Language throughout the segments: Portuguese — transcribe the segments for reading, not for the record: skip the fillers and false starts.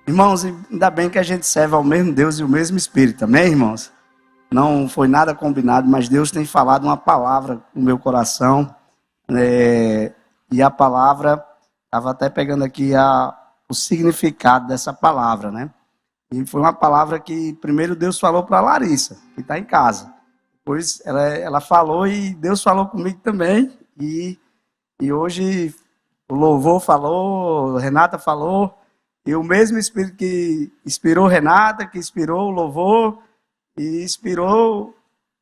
Irmãos, ainda bem que a gente serve ao mesmo Deus e o mesmo Espírito, amém, irmãos? Não foi nada combinado, mas Deus tem falado uma palavra no meu coração, e a palavra, estava até pegando aqui o significado dessa palavra, né? E foi uma palavra que primeiro Deus falou para Larissa, que está em casa. Depois ela falou e Deus falou comigo também, e hoje o louvor falou, Renata falou, e o mesmo Espírito que inspirou Renata, que inspirou o louvor, e inspirou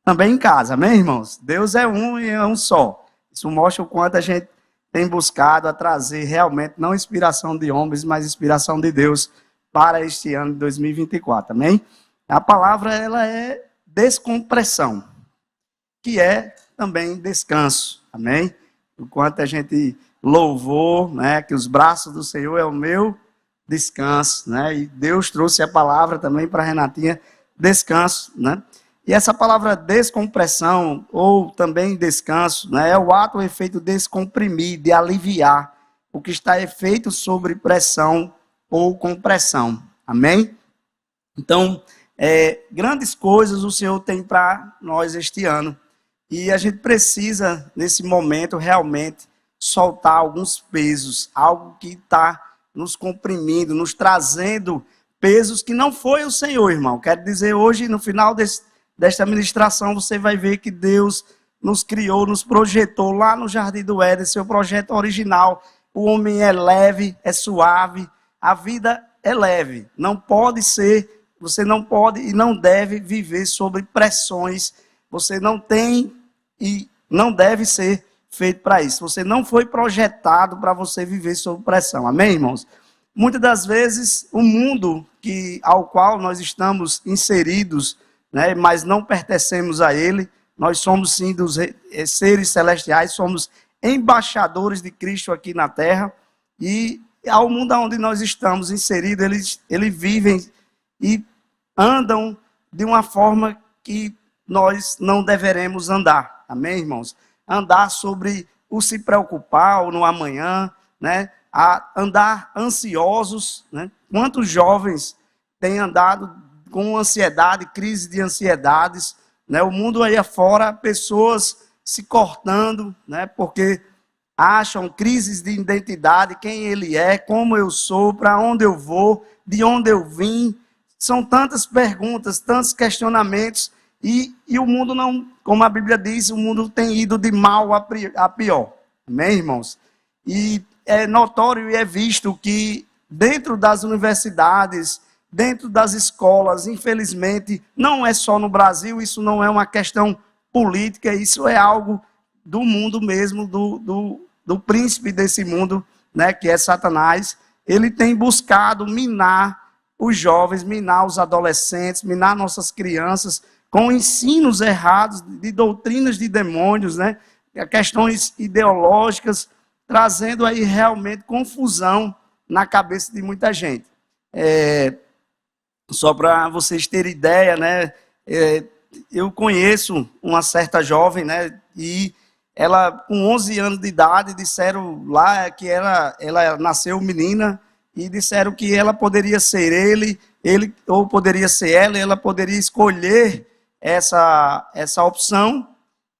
também em casa, amém, irmãos? Deus é um e é um só. Isso mostra o quanto a gente tem buscado a trazer realmente, não inspiração de homens, mas inspiração de Deus para este ano de 2024, amém? A palavra, ela é descompressão, que é também descanso, amém? O quanto a gente louvou, né, que os braços do Senhor é o meu descanso, né? E Deus trouxe a palavra também para a Renatinha, descanso, né? E essa palavra descompressão, ou também descanso, né, é o ato ou efeito de descomprimir, de aliviar o que está efeito sobre pressão ou compressão, amém? Então, grandes coisas o Senhor tem para nós este ano, e a gente precisa, nesse momento, realmente soltar alguns pesos, algo que está nos comprimindo, nos trazendo pesos que não foi o Senhor, irmão. Quero dizer, hoje, no final desta ministração, você vai ver que Deus nos criou, nos projetou lá no Jardim do Éden, seu projeto original. O homem é leve, é suave, a vida é leve. Não pode ser, você não pode e não deve viver sobre pressões. Você não tem e não deve ser feito para isso. Você não foi projetado para você viver sob pressão. Amém, irmãos? Muitas das vezes, o mundo ao qual nós estamos inseridos, né, mas não pertencemos a ele, nós somos sim dos seres celestiais, somos embaixadores de Cristo aqui na terra, e ao mundo onde nós estamos inseridos, eles vivem e andam de uma forma que nós não deveremos andar. Amém, irmãos? Andar sobre o se preocupar ou no amanhã, né? A andar ansiosos, né? Quantos jovens têm andado com ansiedade, crise de ansiedades, né? O mundo aí afora, pessoas se cortando, né? Porque acham crises de identidade, quem ele é, como eu sou, para onde eu vou, de onde eu vim. São tantas perguntas, tantos questionamentos, e o mundo não, como a Bíblia diz, o mundo tem ido de mal a pior. Amém, irmãos? E é notório e é visto que dentro das universidades, dentro das escolas, infelizmente, não é só no Brasil, isso não é uma questão política, isso é algo do mundo mesmo, do príncipe desse mundo, né, que é Satanás. Ele tem buscado minar os jovens, minar os adolescentes, minar nossas crianças, com ensinos errados de doutrinas de demônios, né? Questões ideológicas, trazendo aí realmente confusão na cabeça de muita gente. Só para vocês terem ideia, né? Eu conheço uma certa jovem, né? E ela, com 11 anos de idade, disseram lá que ela nasceu menina, e disseram que ela poderia ser ele ou poderia ser ela poderia escolher essa opção,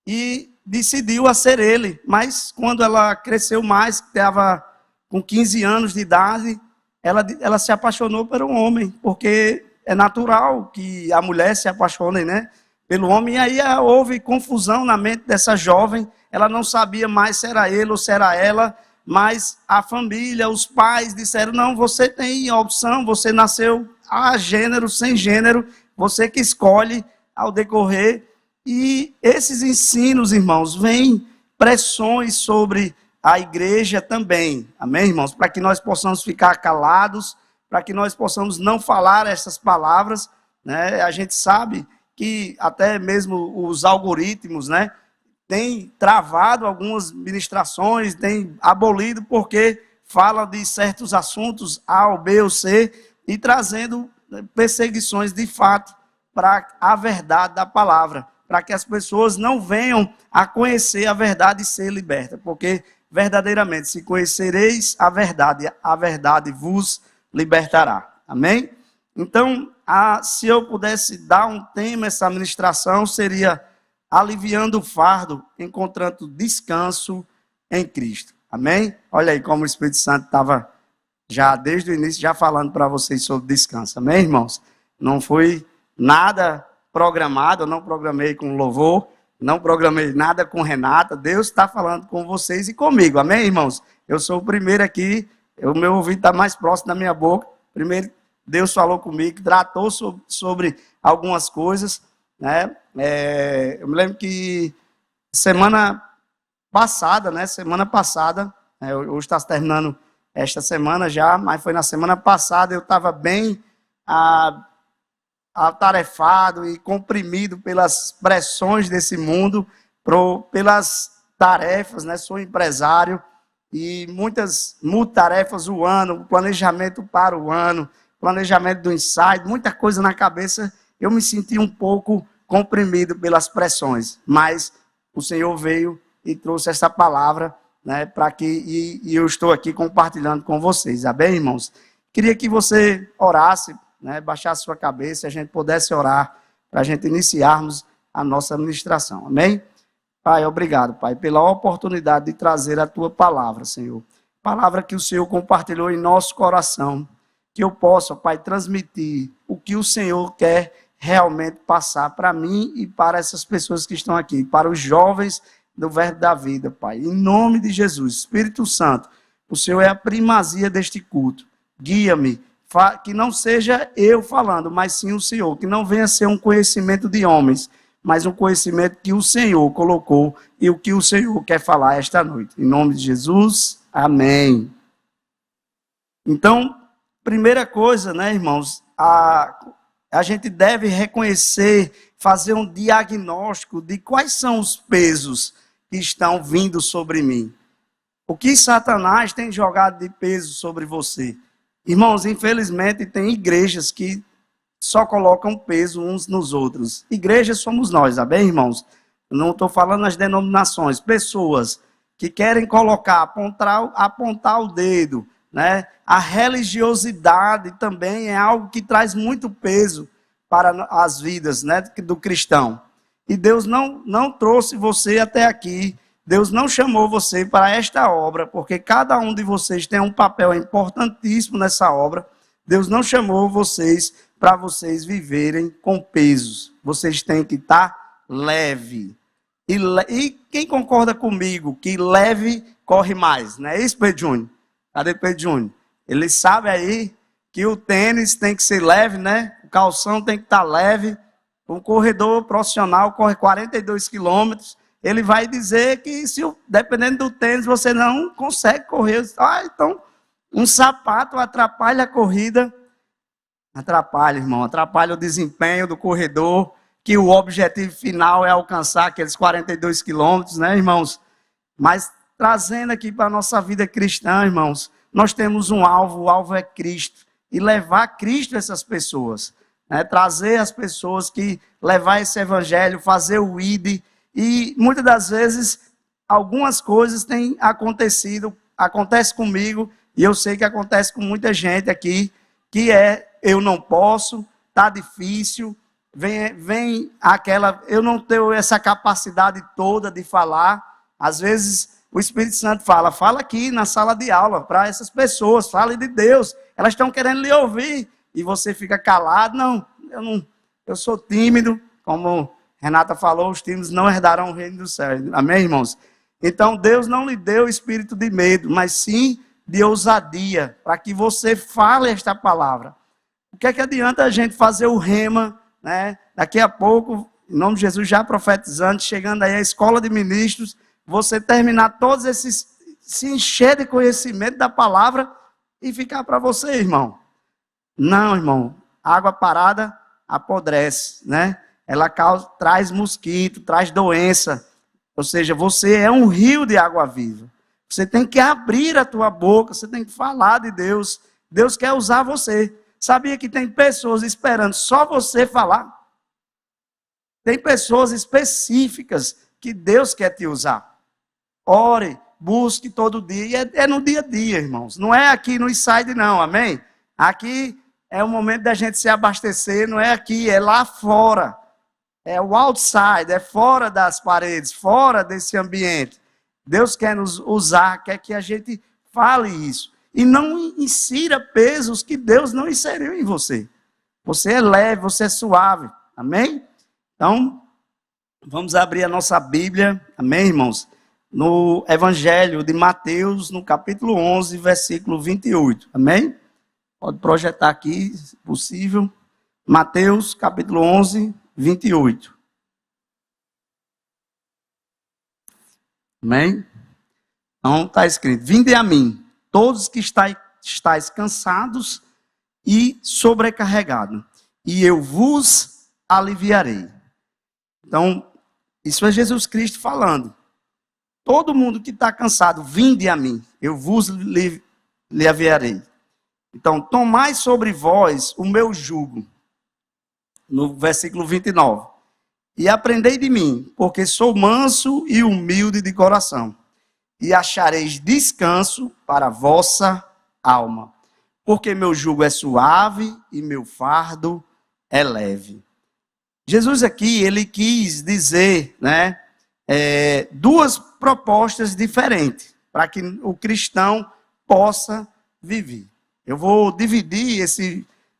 e decidiu a ser ele. Mas quando ela cresceu mais, estava com 15 anos de idade, ela se apaixonou por um homem, porque é natural que a mulher se apaixone, né, pelo homem. E aí houve confusão na mente dessa jovem, ela não sabia mais se era ele ou se era ela, mas a família, os pais disseram, não, você tem a opção, você nasceu a gênero, sem gênero, você que escolhe ao decorrer. E esses ensinos, irmãos, vêm pressões sobre a igreja também, amém, irmãos? Para que nós possamos ficar calados, para que nós possamos não falar essas palavras, né? A gente sabe que até mesmo os algoritmos, né, têm travado algumas ministrações, têm abolido, porque fala de certos assuntos A ou B ou C, e trazendo perseguições de fato para a verdade da palavra, para que as pessoas não venham a conhecer a verdade e ser libertas, porque verdadeiramente, se conhecereis a verdade vos libertará. Amém? Então, se eu pudesse dar um tema, essa ministração seria aliviando o fardo, encontrando descanso em Cristo. Amém? Olha aí como o Espírito Santo estava já desde o início já falando para vocês sobre descanso. Amém, irmãos? Não foi nada programado, eu não programei com louvor, não programei nada com Renata. Deus está falando com vocês e comigo. Amém, irmãos? Eu sou o primeiro aqui, o meu ouvido está mais próximo da minha boca. Primeiro, Deus falou comigo, tratou sobre algumas coisas, né? Eu me lembro que semana passada, hoje está terminando esta semana já, mas foi na semana passada, eu estava bem atarefado e comprimido pelas pressões desse mundo, pelas tarefas, né? Sou empresário e muitas tarefas o ano, planejamento para o ano, planejamento do ensaio, muita coisa na cabeça, eu me senti um pouco comprimido pelas pressões, mas o Senhor veio e trouxe essa palavra, né, para que e eu estou aqui compartilhando com vocês, amém, irmãos? Queria que você orasse, né, baixasse sua cabeça, a gente pudesse orar, para a gente iniciarmos a nossa ministração, amém? Pai, obrigado, Pai, pela oportunidade de trazer a Tua palavra, Senhor. Palavra que o Senhor compartilhou em nosso coração, que eu possa, Pai, transmitir o que o Senhor quer realmente passar para mim e para essas pessoas que estão aqui, para os jovens do Verbo da Vida, Pai. Em nome de Jesus, Espírito Santo, o Senhor é a primazia deste culto. Guia-me, que não seja eu falando, mas sim o Senhor, que não venha ser um conhecimento de homens, mas um conhecimento que o Senhor colocou e o que o Senhor quer falar esta noite. Em nome de Jesus, amém. Então, primeira coisa, né, irmãos, a gente deve reconhecer, fazer um diagnóstico de quais são os pesos que estão vindo sobre mim. O que Satanás tem jogado de peso sobre você? Irmãos, infelizmente tem igrejas que só colocam peso uns nos outros. Igrejas somos nós, amém, irmãos? Não estou falando nas denominações. Pessoas que querem colocar, apontar o dedo, né? A religiosidade também é algo que traz muito peso para as vidas, né, do cristão. E Deus não trouxe você até aqui, Deus não chamou você para esta obra, porque cada um de vocês tem um papel importantíssimo nessa obra. Deus não chamou vocês para vocês viverem com pesos. Vocês têm que estar leve. E quem concorda comigo que leve corre mais, não é isso, Pedro Júnior? Cadê Pedro Júnior? Ele sabe aí que o tênis tem que ser leve, né? O calção tem que estar leve. Um corredor profissional corre 42 quilômetros. Ele vai dizer que, dependendo do tênis, você não consegue correr. Então, um sapato atrapalha a corrida. Atrapalha, irmão. Atrapalha o desempenho do corredor, que o objetivo final é alcançar aqueles 42 quilômetros, né, irmãos? Mas, trazendo aqui para a nossa vida cristã, irmãos, nós temos um alvo, o alvo é Cristo. E levar Cristo a essas pessoas. Né? Trazer as pessoas que levar esse evangelho, fazer o ID. E muitas das vezes, algumas coisas têm acontecido, acontece comigo, e eu sei que acontece com muita gente aqui, que eu não posso, está difícil, vem aquela, eu não tenho essa capacidade toda de falar. Às vezes o Espírito Santo fala aqui na sala de aula para essas pessoas, fale de Deus, elas estão querendo lhe ouvir, e você fica calado. Não, eu sou tímido, como Renata falou, os tímidos não herdarão o reino do céu, amém, irmãos? Então Deus não lhe deu espírito de medo, mas sim de ousadia, para que você fale esta palavra. O que é que adianta a gente fazer o rema, né? Daqui a pouco, em nome de Jesus, já profetizando, chegando aí à escola de ministros, você terminar todos esses, se encher de conhecimento da palavra e ficar para você, irmão. Não, irmão, água parada apodrece, né? Ela traz mosquito, traz doença, ou seja, você é um rio de água viva. Você tem que abrir a tua boca, você tem que falar de Deus. Deus quer usar você. Sabia que tem pessoas esperando só você falar? Tem pessoas específicas que Deus quer te usar. Ore, busque todo dia. E é no dia a dia, irmãos. Não é aqui no inside, não, amém? Aqui é o momento da gente se abastecer, não é aqui, é lá fora. É o outside, é fora das paredes, fora desse ambiente. Deus quer nos usar, quer que a gente fale isso. E não insira pesos que Deus não inseriu em você. Você é leve, você é suave. Amém? Então, vamos abrir a nossa Bíblia. Amém, irmãos? No Evangelho de Mateus, no capítulo 11, versículo 28. Amém? Pode projetar aqui, se possível. Mateus, capítulo 11, 28. Amém? Então está escrito: vinde a mim, todos que estáis cansados e sobrecarregados, e eu vos aliviarei. Então, isso é Jesus Cristo falando. Todo mundo que está cansado, vinde a mim, eu vos aliviarei. Então, tomai sobre vós o meu jugo. No versículo 29. E aprendei de mim, porque sou manso e humilde de coração, e achareis descanso para a vossa alma. Porque meu jugo é suave e meu fardo é leve. Jesus aqui, ele quis dizer, né, duas propostas diferentes, para que o cristão possa viver. Eu vou dividir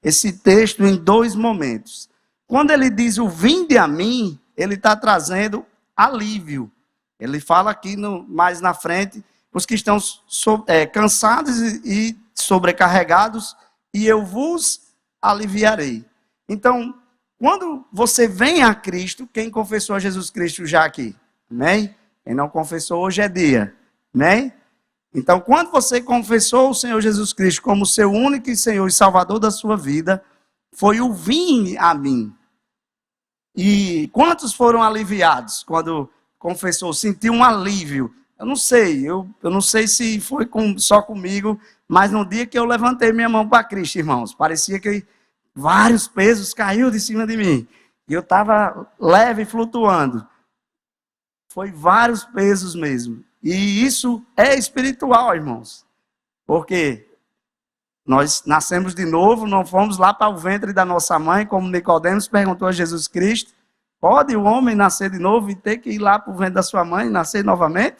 esse texto em dois momentos. Quando ele diz o vinde a mim, ele está trazendo alívio. Ele fala aqui mais na frente, os que estão cansados e sobrecarregados, e eu vos aliviarei. Então, quando você vem a Cristo, quem confessou a Jesus Cristo já aqui? Amém? Quem não confessou, hoje é dia. Amém? Então, quando você confessou o Senhor Jesus Cristo como seu único e Senhor e Salvador da sua vida, foi o vim a mim. E quantos foram aliviados quando confessou, sentiu um alívio? Eu não sei, eu não sei se foi só comigo, mas no dia que eu levantei minha mão para Cristo, irmãos, parecia que vários pesos caíram de cima de mim. E eu estava leve, flutuando. Foi vários pesos mesmo. E isso é espiritual, irmãos. Porque nós nascemos de novo, não fomos lá para o ventre da nossa mãe, como Nicodemos perguntou a Jesus Cristo: pode o homem nascer de novo e ter que ir lá para o ventre da sua mãe e nascer novamente?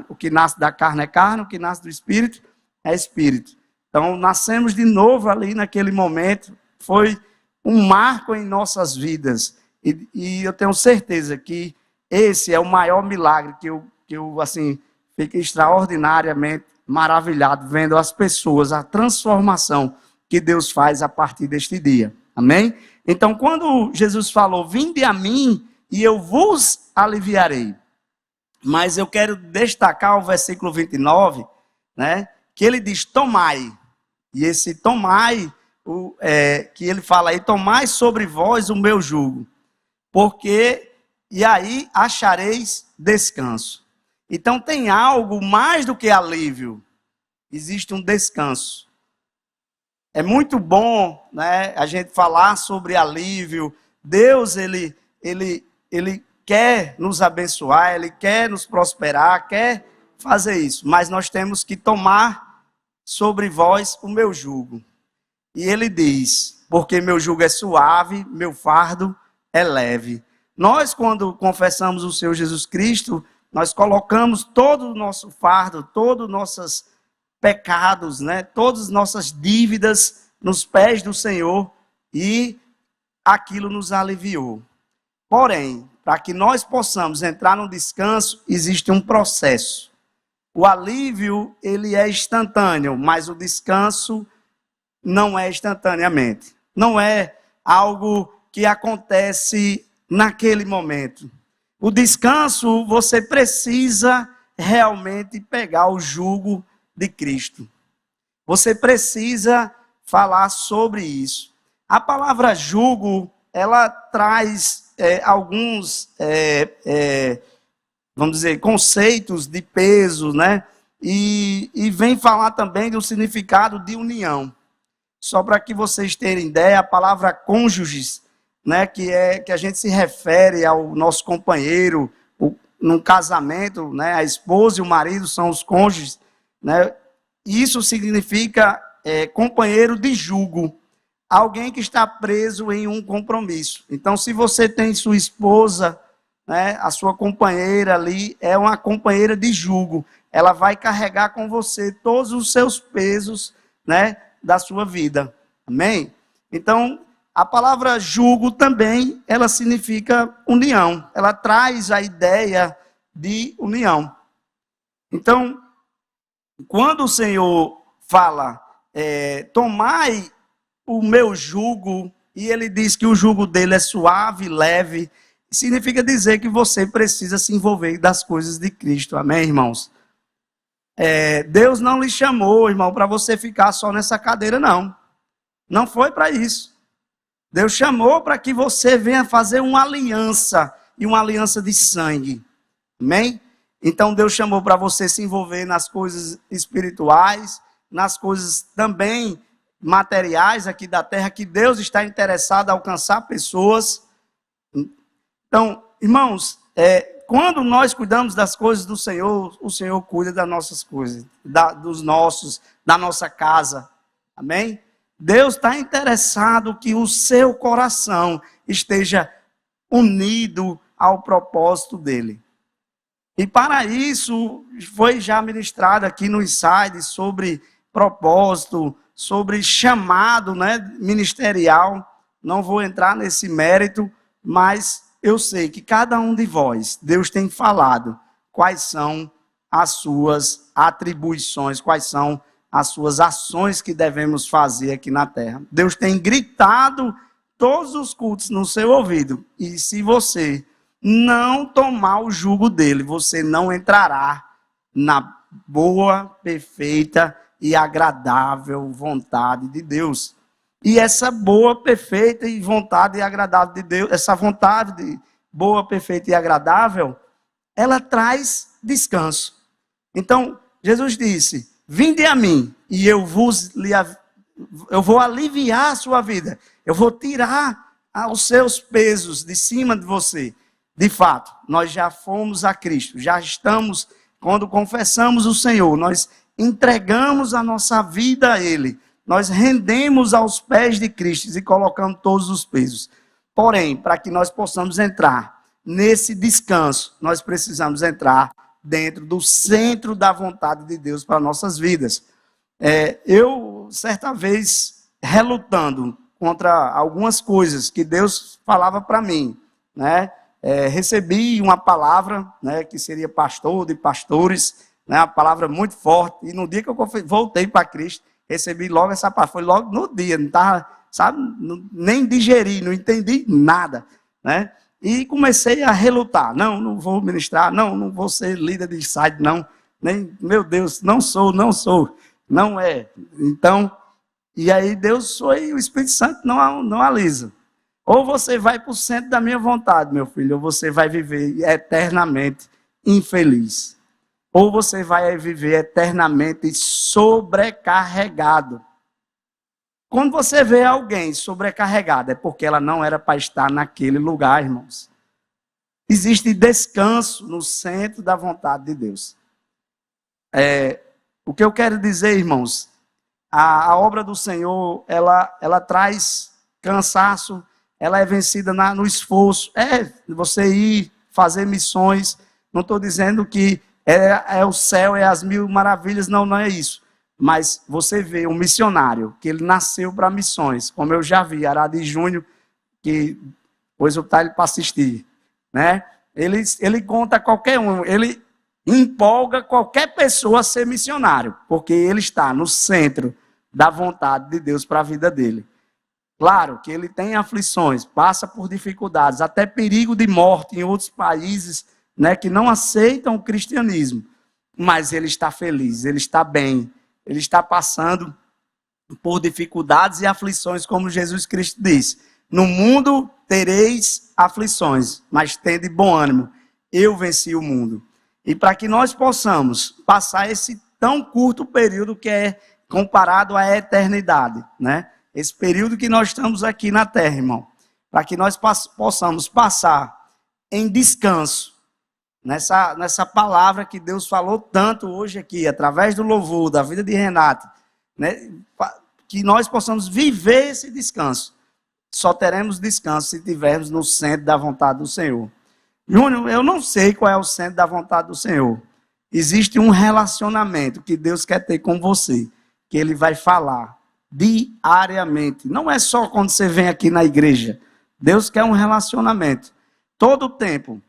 O que nasce da carne é carne, o que nasce do espírito é espírito. Então, nascemos de novo ali naquele momento. Foi um marco em nossas vidas. E eu tenho certeza que esse é o maior milagre que eu assim, fico extraordinariamente maravilhado vendo as pessoas, a transformação que Deus faz a partir deste dia. Amém? Então, quando Jesus falou, vinde a mim e eu vos aliviarei. Mas eu quero destacar o versículo 29, né? Que ele diz, tomai. E esse tomai, que ele fala aí, tomai sobre vós o meu jugo. Porque, e aí achareis descanso. Então tem algo mais do que alívio. Existe um descanso. É muito bom, né, a gente falar sobre alívio. Deus, ele quer nos abençoar, ele quer nos prosperar, quer fazer isso. Mas nós temos que tomar sobre vós o meu jugo. E ele diz, porque meu jugo é suave, meu fardo é leve. Nós, quando confessamos o Senhor Jesus Cristo, nós colocamos todo o nosso fardo, todos os nossos pecados, né? Todas as nossas dívidas nos pés do Senhor e aquilo nos aliviou. Porém, para que nós possamos entrar no descanso, existe um processo. O alívio, ele é instantâneo, mas o descanso não é instantaneamente. Não é algo que acontece naquele momento. O descanso, você precisa realmente pegar o jugo de Cristo. Você precisa falar sobre isso. A palavra jugo, ela traz alguns, vamos dizer, conceitos de peso, né? E vem falar também do significado de união. Só para que vocês tenham ideia, a palavra cônjuges, né, que a gente se refere ao nosso companheiro, num casamento, né, a esposa e o marido são os cônjuges, né, isso significa companheiro de jugo. alguém que está preso em um compromisso. Então, se você tem sua esposa, né, a sua companheira ali, é uma companheira de jugo. Ela vai carregar com você todos os seus pesos, né, da sua vida. Amém? Então, a palavra jugo também, ela significa união. Ela traz a ideia de união. Então, quando o Senhor fala, tomai o meu jugo, e ele diz que o jugo dele é suave, leve, significa dizer que você precisa se envolver das coisas de Cristo. Amém, irmãos? Deus não lhe chamou, irmão, para você ficar só nessa cadeira, não. Não foi para isso. Deus chamou para que você venha fazer uma aliança, e uma aliança de sangue. Amém? Então Deus chamou para você se envolver nas coisas espirituais, nas coisas também materiais aqui da terra, que Deus está interessado em alcançar pessoas. Então, irmãos, quando nós cuidamos das coisas do Senhor, o Senhor cuida das nossas coisas, da nossa casa. Amém? Deus está interessado que o seu coração esteja unido ao propósito dele. E para isso, foi já ministrado aqui no Inside sobre propósito, sobre chamado, né, ministerial. Não vou entrar nesse mérito, mas eu sei que cada um de vós, Deus tem falado quais são as suas atribuições, quais são as suas ações que devemos fazer aqui na terra. Deus tem gritado todos os cultos no seu ouvido. E se você não tomar o jugo dele, você não entrará na boa, perfeita e agradável vontade de Deus. E essa boa, perfeita e vontade e agradável de Deus, essa vontade de boa, perfeita e agradável, ela traz descanso. Então, Jesus disse: vinde a mim e eu vou aliviar a sua vida. Eu vou tirar os seus pesos de cima de você. De fato, nós já fomos a Cristo, já estamos, quando confessamos o Senhor, nós entregamos a nossa vida a Ele, nós rendemos aos pés de Cristo e colocamos todos os pesos. Porém, para que nós possamos entrar nesse descanso, nós precisamos entrar dentro do centro da vontade de Deus para nossas vidas. Eu, certa vez, relutando contra algumas coisas que Deus falava para mim, né? Recebi uma palavra, né, que seria pastor de pastores, né, uma palavra muito forte, e no dia que eu voltei para Cristo, recebi logo essa palavra, foi logo no dia, não estava, sabe, nem digeri, não entendi nada, né, e comecei a relutar, não vou ministrar, não vou ser líder de site, não, nem, meu Deus, não sou, não é, então, e aí Deus foi, o Espírito Santo não alisa. Ou você vai para o centro da minha vontade, meu filho, ou você vai viver eternamente infeliz. Ou você vai viver eternamente sobrecarregado. Quando você vê alguém sobrecarregado, é porque ela não era para estar naquele lugar, irmãos. Existe descanso no centro da vontade de Deus. O que eu quero dizer, irmãos, a obra do Senhor, ela traz cansaço, ela é vencida no esforço. Você ir fazer missões. Não estou dizendo que é o céu, é as mil maravilhas. Não é isso. Mas você vê um missionário, que ele nasceu para missões. Como eu já vi, Aradi Júnior, que depois eu botar ele para assistir. Né? Ele conta qualquer um. Ele empolga qualquer pessoa a ser missionário. Porque ele está no centro da vontade de Deus para a vida dele. Claro que ele tem aflições, passa por dificuldades, até perigo de morte em outros países, né, que não aceitam o cristianismo. Mas ele está feliz, ele está bem, ele está passando por dificuldades e aflições, como Jesus Cristo disse. No mundo tereis aflições, mas tende bom ânimo. Eu venci o mundo. E para que nós possamos passar esse tão curto período que é comparado à eternidade, né? Esse período que nós estamos aqui na terra, irmão, para que nós possamos passar em descanso, nessa palavra que Deus falou tanto hoje aqui, através do louvor, da vida de Renato, né? que nós possamos viver esse descanso. Só teremos descanso se estivermos no centro da vontade do Senhor. Júnior, eu não sei qual é o centro da vontade do Senhor. Existe um relacionamento que Deus quer ter com você, que Ele vai falar diariamente. Não é só quando você vem aqui na igreja. Deus quer um relacionamento. Todo o tempo,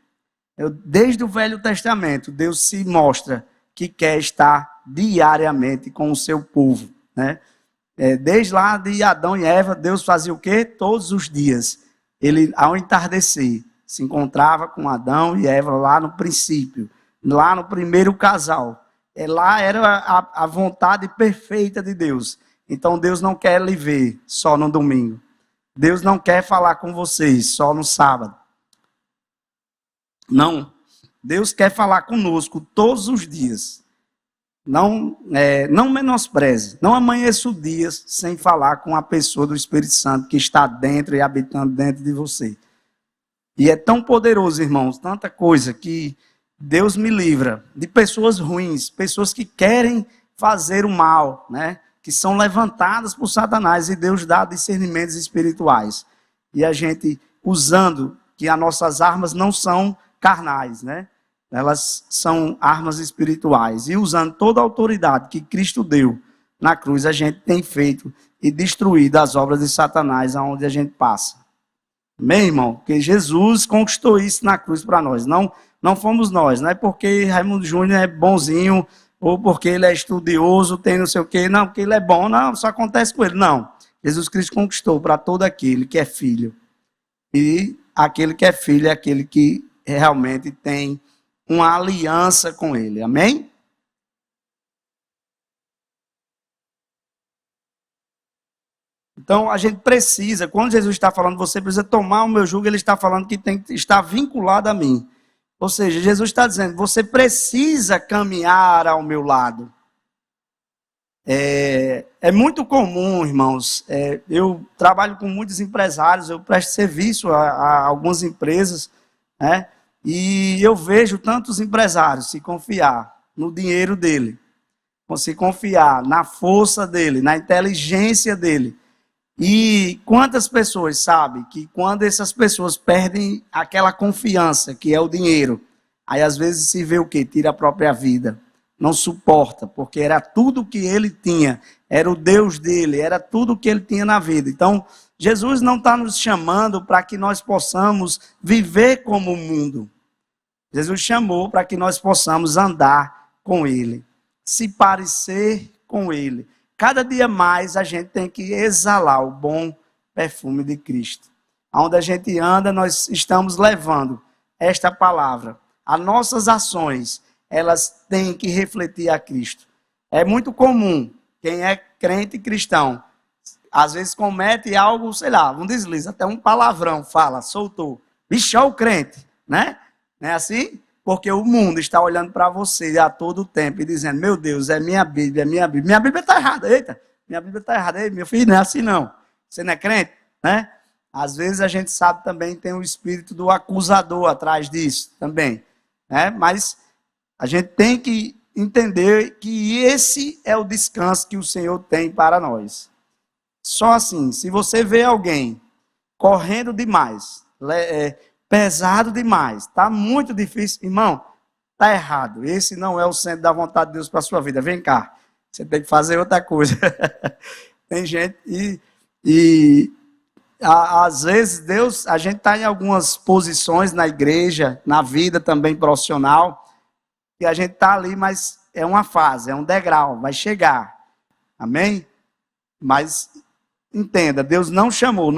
desde o Velho Testamento, Deus se mostra que quer estar diariamente com o seu povo, né? Desde lá de Adão e Eva, Deus fazia o quê? Todos os dias. Ele, ao entardecer, se encontrava com Adão e Eva lá no princípio, lá no primeiro casal. Lá era a vontade perfeita de Deus. Então Deus não quer lhe ver só no domingo. Deus não quer falar com vocês só no sábado. Não. Deus quer falar conosco todos os dias. Não menospreze, não amanheça o dia sem falar com a pessoa do Espírito Santo que está dentro e habitando dentro de você. E é tão poderoso, irmãos, tanta coisa que Deus me livra de pessoas ruins, pessoas que querem fazer o mal, né? Que são levantadas por Satanás, e Deus dá discernimentos espirituais. E a gente, usando que as nossas armas não são carnais, né? Elas são armas espirituais. E usando toda a autoridade que Cristo deu na cruz, a gente tem feito e destruído as obras de Satanás aonde a gente passa. Amém, irmão? Porque Jesus conquistou isso na cruz para nós. Não fomos nós. Não é porque Raimundo Júnior é bonzinho, ou porque ele é estudioso, tem não sei o quê. Não, porque ele é bom. Não, só acontece com ele. Não. Jesus Cristo conquistou para todo aquele que é filho. E aquele que é filho é aquele que realmente tem uma aliança com ele. Amém? Então, a gente precisa, quando Jesus está falando, você precisa tomar o meu jugo, ele está falando que tem que estar vinculado a mim. Ou seja, Jesus está dizendo, você precisa caminhar ao meu lado. É muito comum, irmãos, eu trabalho com muitos empresários, eu presto serviço a algumas empresas, né? E eu vejo tantos empresários se confiar no dinheiro dele, se confiar na força dele, na inteligência dele. E quantas pessoas sabem que quando essas pessoas perdem aquela confiança, que é o dinheiro, aí às vezes se vê o quê? Tira a própria vida. Não suporta, porque era tudo que ele tinha, era o Deus dele, era tudo que ele tinha na vida. Então, Jesus não está nos chamando para que nós possamos viver como o mundo. Jesus chamou para que nós possamos andar com ele, se parecer com ele. Cada dia mais a gente tem que exalar o bom perfume de Cristo. Onde a gente anda, nós estamos levando esta palavra. As nossas ações, elas têm que refletir a Cristo. É muito comum, quem é crente e cristão, às vezes comete algo, sei lá, um deslize, até um palavrão, fala, soltou. Bicho, é o crente, né? Não é assim? Porque o mundo está olhando para você a todo tempo e dizendo, meu Deus, é minha Bíblia, é minha Bíblia. Minha Bíblia está errada, eita, minha Bíblia está errada. Ei, meu filho, não é assim não. Você não é crente, né? Às vezes a gente sabe também, tem o espírito do acusador atrás disso também, né? Mas a gente tem que entender que esse é o descanso que o Senhor tem para nós. Só assim, se você vê alguém correndo demais, pesado demais, está muito difícil, irmão, está errado. Esse não é o centro da vontade de Deus para a sua vida. Vem cá, você tem que fazer outra coisa. Tem gente, às vezes Deus, a gente está em algumas posições na igreja, na vida também profissional, e a gente está ali, mas é uma fase, é um degrau, vai chegar. Amém? Mas entenda, Deus não chamou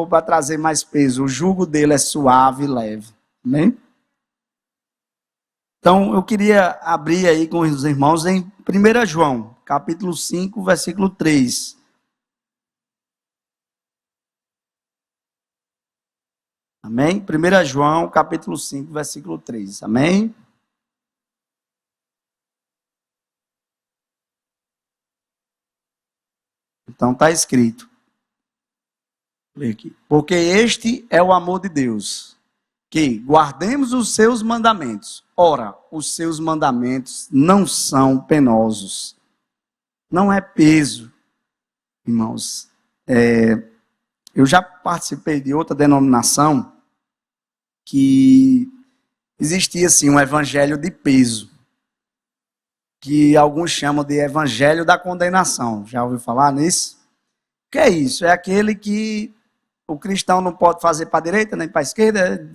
para trazer mais peso. O jugo dele é suave e leve. Amém? Então, eu queria abrir aí com os irmãos em 1 João, capítulo 5, versículo 3. Amém? 1 João, capítulo 5, versículo 3. Amém? Então está escrito. Porque este é o amor de Deus, que guardemos os seus mandamentos. Ora, os seus mandamentos não são penosos. Não é peso. Irmãos, eu já participei de outra denominação que existia, assim, um evangelho de peso, que alguns chamam de evangelho da condenação. Já ouviu falar nisso? O que é isso? É aquele que o cristão não pode fazer para a direita nem para a esquerda.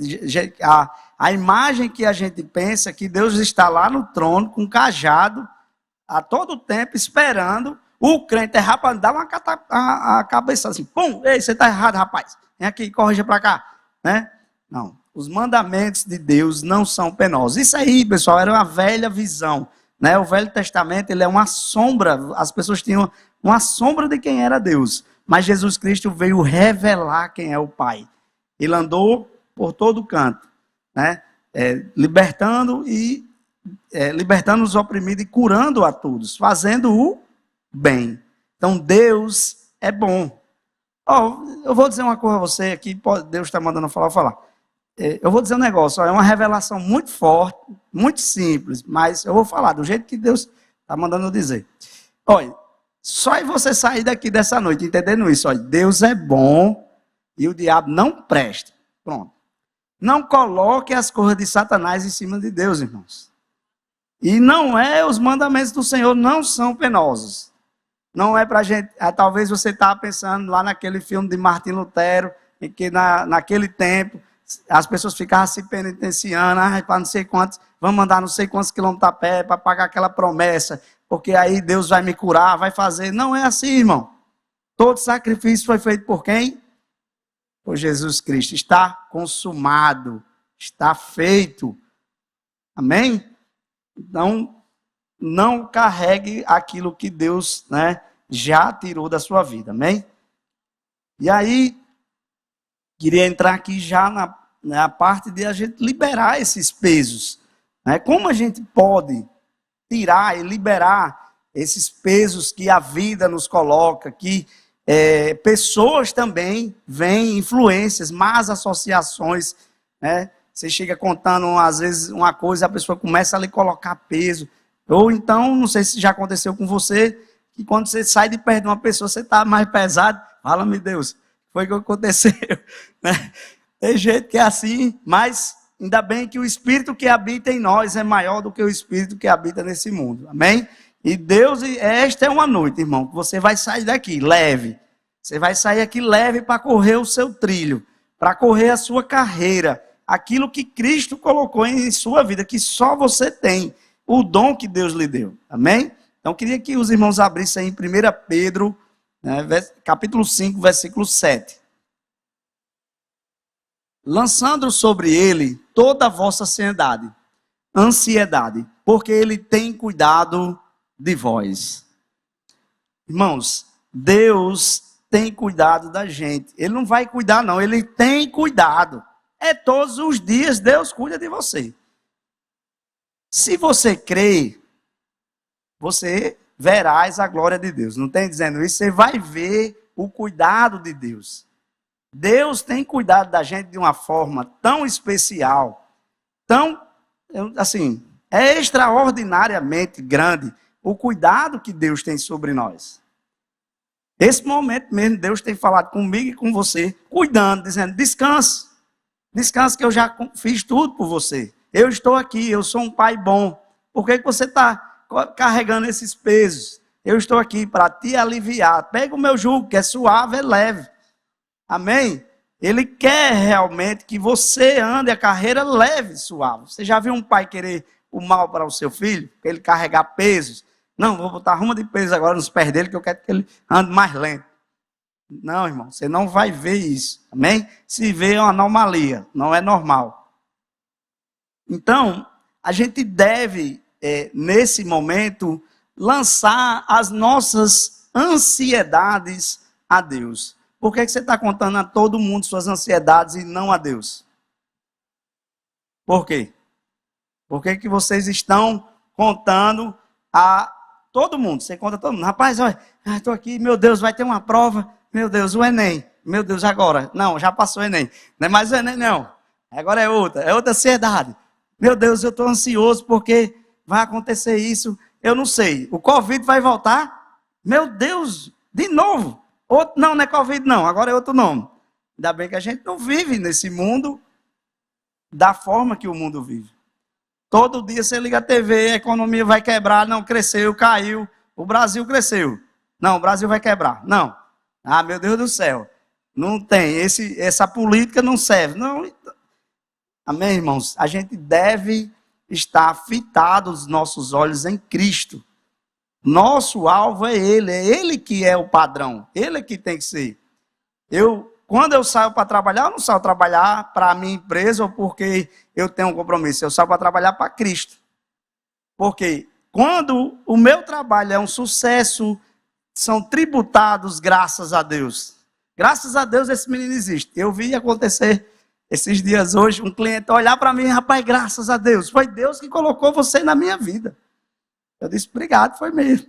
A imagem que a gente pensa que Deus está lá no trono com um cajado a todo tempo esperando o crente errar para dar a cabeça assim, pum, ei, você está errado, rapaz, vem aqui, corrija para cá, né? Não, os mandamentos de Deus não são penosos. Isso aí, pessoal, era uma velha visão, né? O Velho Testamento, ele é uma sombra, as pessoas tinham uma sombra de quem era Deus, mas Jesus Cristo veio revelar quem é o Pai. Ele andou por todo canto, né? Libertando os oprimidos e curando a todos, fazendo o bem. Então Deus é bom. Eu vou dizer uma coisa a você aqui, Deus está mandando falar. Eu vou dizer um negócio, é uma revelação muito forte, muito simples, mas eu vou falar do jeito que Deus está mandando eu dizer. Olha, só você sair daqui dessa noite entendendo isso, olha, Deus é bom e o diabo não presta. Pronto. Não coloque as coisas de Satanás em cima de Deus, irmãos. E os mandamentos do Senhor não são penosos. Não é para a gente, talvez você estava pensando lá naquele filme de Martim Lutero, em que naquele tempo as pessoas ficavam se penitenciando, para não sei quantos, vamos andar não sei quantos quilômetros a pé para pagar aquela promessa, porque aí Deus vai me curar, vai fazer. Não é assim, irmão. Todo sacrifício foi feito por quem? Por Jesus Cristo. Está consumado, está feito. Amém? Então, não carregue aquilo que Deus, né, já tirou da sua vida, amém? E aí, queria entrar aqui já na parte de a gente liberar esses pesos, né? Como a gente pode tirar e liberar esses pesos que a vida nos coloca, que pessoas também veem influências, más associações, né? Você chega contando, às vezes, uma coisa, a pessoa começa a lhe colocar peso. Ou então, não sei se já aconteceu com você, que quando você sai de perto de uma pessoa, você está mais pesado. Fala-me, Deus, foi o que aconteceu. Né? Tem jeito que é assim, mas ainda bem que o Espírito que habita em nós é maior do que o Espírito que habita nesse mundo. Amém? E Deus, esta é uma noite, irmão, que você vai sair daqui leve. Você vai sair aqui leve para correr o seu trilho, para correr a sua carreira. Aquilo que Cristo colocou em sua vida, que só você tem, o dom que Deus lhe deu, amém? Então, queria que os irmãos abrissem aí em 1 Pedro, né, capítulo 5, versículo 7. Lançando sobre ele toda a vossa ansiedade, porque ele tem cuidado de vós. Irmãos, Deus tem cuidado da gente. Ele não vai cuidar não, ele tem cuidado. Todos os dias Deus cuida de você. Se você crê, você verás a glória de Deus. Não tem dizendo isso? Você vai ver o cuidado de Deus. Deus tem cuidado da gente de uma forma tão especial, tão, assim, é extraordinariamente grande o cuidado que Deus tem sobre nós. Esse momento mesmo, Deus tem falado comigo e com você, cuidando, dizendo, descanse. Descanse que eu já fiz tudo por você. Eu estou aqui, eu sou um pai bom. Por que você está carregando esses pesos? Eu estou aqui para te aliviar. Pega o meu jugo, que é suave, é leve. Amém? Ele quer realmente que você ande a carreira leve e suave. Você já viu um pai querer o mal para o seu filho? Para ele carregar pesos? Não, vou botar ruma de peso agora nos pés dele, que eu quero que ele ande mais lento. Não, irmão, você não vai ver isso, amém? Se vê é uma anomalia, não é normal. Então, a gente deve, nesse momento, lançar as nossas ansiedades a Deus. Por que você está contando a todo mundo suas ansiedades e não a Deus? Por quê? Por que vocês estão contando a todo mundo? Você conta a todo mundo. Rapaz, olha, estou aqui, meu Deus, vai ter uma prova. Meu Deus, o Enem. Meu Deus, agora. Não, já passou o Enem. Não é mais o Enem, não. Agora é outra ansiedade. Meu Deus, eu estou ansioso porque vai acontecer isso. Eu não sei. O Covid vai voltar? Meu Deus, De novo. Outro, não é Covid não, agora é outro nome. Ainda bem que a gente não vive nesse mundo da forma que o mundo vive. Todo dia você liga a TV, a economia vai quebrar, não, cresceu, caiu, o Brasil cresceu. Não, o Brasil vai quebrar. Não. Ah, meu Deus do céu. Não tem, essa política não serve. Não. Amém, irmãos? A gente deve estar fitado os nossos olhos em Cristo. Nosso alvo é Ele que é o padrão, Ele que tem que ser. Quando eu saio para trabalhar, eu não saio trabalhar para a minha empresa ou porque eu tenho um compromisso, eu saio para trabalhar para Cristo. Porque quando o meu trabalho é um sucesso, são tributados graças a Deus. Graças a Deus esse menino existe. Eu vi acontecer esses dias hoje, um cliente olhar para mim, rapaz, graças a Deus, foi Deus que colocou você na minha vida. Eu disse, obrigado, foi mesmo.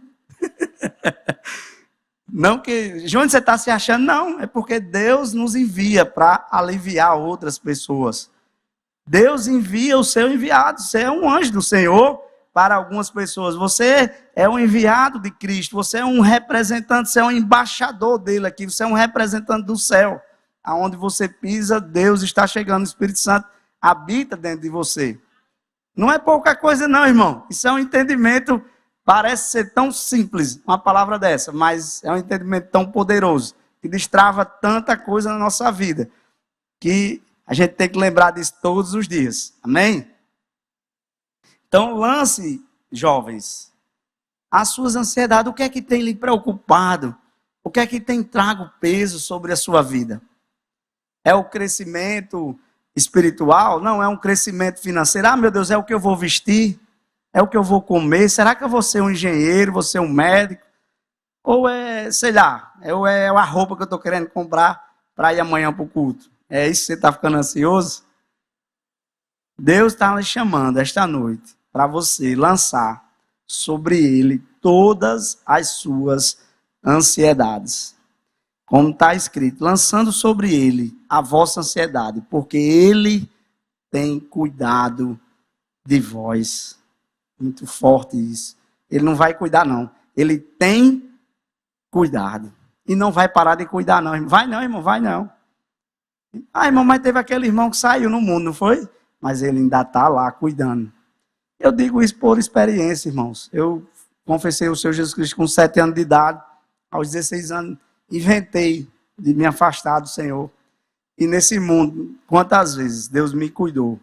Não que, Júnior, você está se achando? Não, é porque Deus nos envia para aliviar outras pessoas. Deus envia o seu enviado, você é um anjo do Senhor para algumas pessoas. Você é um enviado de Cristo, você é um representante, você é um embaixador dele aqui, você é um representante do céu. Aonde você pisa, Deus está chegando, o Espírito Santo habita dentro de você. Não é pouca coisa não, irmão. Isso é um entendimento, parece ser tão simples, uma palavra dessa, mas é um entendimento tão poderoso, que destrava tanta coisa na nossa vida, que a gente tem que lembrar disso todos os dias. Amém? Então lance, jovens, as suas ansiedades. O que é que tem lhe preocupado? O que é que tem trago peso sobre a sua vida? É o crescimento espiritual? Não, é um crescimento financeiro. Ah, meu Deus, é o que eu vou vestir? É o que eu vou comer? Será que eu vou ser um engenheiro, vou ser um médico? Ou é, sei lá, é a roupa que eu estou querendo comprar para ir amanhã para o culto? É isso que você está ficando ansioso? Deus está lhe chamando esta noite para você lançar sobre Ele todas as suas ansiedades. Como está escrito, lançando sobre Ele a vossa ansiedade, porque Ele tem cuidado de vós. Muito forte isso. Ele não vai cuidar, não. Ele tem cuidado. E não vai parar de cuidar, não. Vai não, irmão, vai não. Ah, irmão, mas teve aquele irmão que saiu no mundo, não foi? Mas ele ainda está lá cuidando. Eu digo isso por experiência, irmãos. Eu confessei o Senhor Jesus Cristo com 7 anos de idade. Aos 16 anos, inventei de me afastar do Senhor. E nesse mundo, quantas vezes Deus me cuidou?